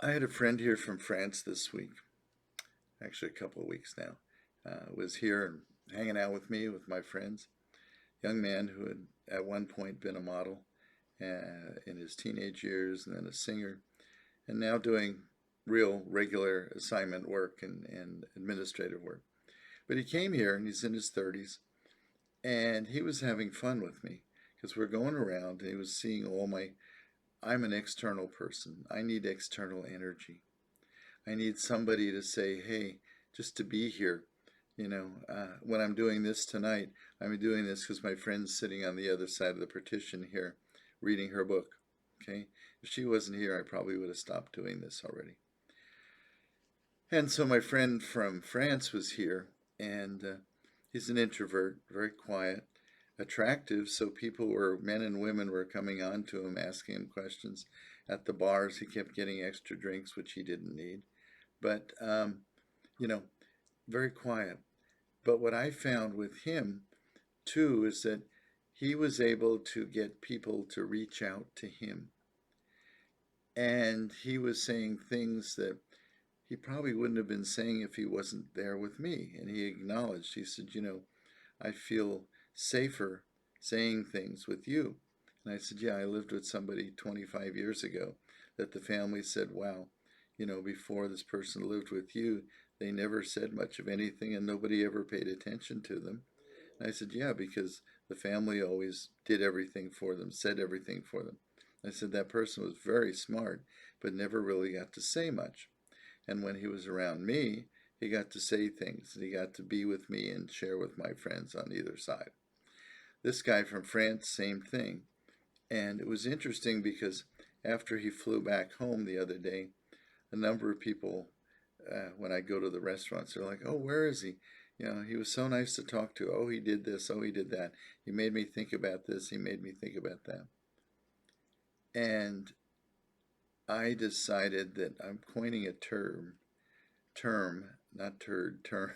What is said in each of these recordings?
I had a friend here from France this week, actually a couple of weeks now. Was here and hanging out with me with my friends. Young man who had at one point been a model in his teenage years, and then a singer, and now doing real regular assignment work and administrative work. But he came here and he's in his 30s, and he was having fun with me because we're going around and he was seeing all my. I'm an external person. I need external energy. I need somebody to say, hey, just to be here. When I'm doing this tonight, I'm doing this because my friend's sitting on the other side of the partition here reading her book. Okay? If she wasn't here, I probably would have stopped doing this already. And so my friend from France was here, and he's an introvert, very quiet, attractive. So men and women were coming on to him, asking him questions. At the bars, he kept getting extra drinks, which he didn't need. But, you know, very quiet. But what I found with him, too, is that he was able to get people to reach out to him. And he was saying things that he probably wouldn't have been saying if he wasn't there with me. And he acknowledged, he said, I feel safer saying things with you. And I said, yeah, I lived with somebody 25 years ago that the family said, wow, before this person lived with you, they never said much of anything and nobody ever paid attention to them. And I said, yeah, because the family always did everything for them, said everything for them. I said, that person was very smart, but never really got to say much. And when he was around me, he got to say things, and he got to be with me and share with my friends on either side. This guy from France, same thing. And it was interesting because after he flew back home the other day, a number of people, when I go to the restaurants, they're like, oh, where is he? He was so nice to talk to. Oh, he did this. Oh, he did that. He made me think about this. He made me think about that. And I decided that I'm coining a not turd, term.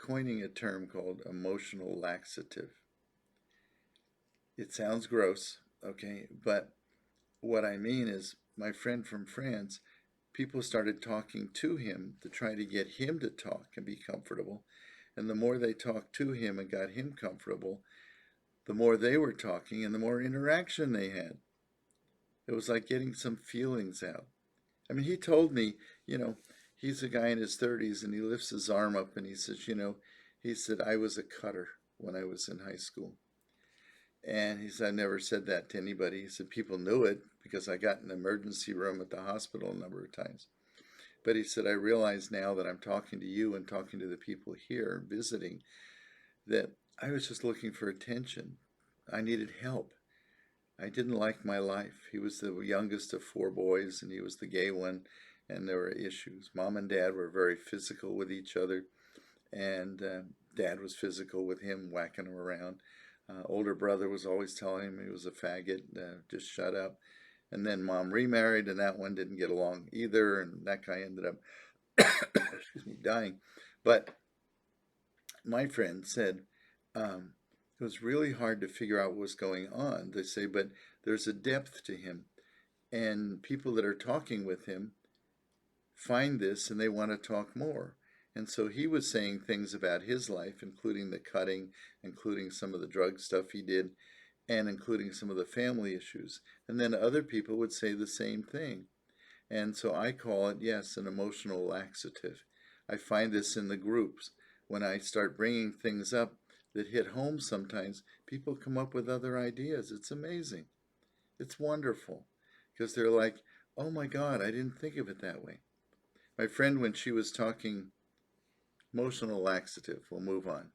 Coining a term called emotional laxative. It sounds gross, okay, but what I mean is my friend from France, people started talking to him to try to get him to talk and be comfortable. And the more they talked to him and got him comfortable, the more they were talking and the more interaction they had. It was like getting some feelings out. I mean, he told me, he's a guy in his 30s and he lifts his arm up and he says, he said, I was a cutter when I was in high school. And he said, I never said that to anybody. He said, people knew it because I got in the emergency room at the hospital a number of times. But he said, I realize now that I'm talking to you and talking to the people here visiting that I was just looking for attention. I needed help. I didn't like my life. He was the youngest of four boys and he was the gay one, and there were issues. Mom and dad were very physical with each other, and dad was physical with him, whacking him around. Older brother was always telling him he was a faggot, just shut up. And then mom remarried, and that one didn't get along either, and that guy ended up, excuse me, dying. But my friend said it was really hard to figure out what was going on. They say, but there's a depth to him, and people that are talking with him find this and they want to talk more. And so he was saying things about his life, including the cutting, including some of the drug stuff he did, and including some of the family issues. And then other people would say the same thing. And so I call it, yes, an emotional laxative. I find this in the groups. When I start bringing things up that hit home sometimes, people come up with other ideas. It's amazing. It's wonderful because they're like, oh my God, I didn't think of it that way. My friend, when she was talking emotional laxative, we'll move on.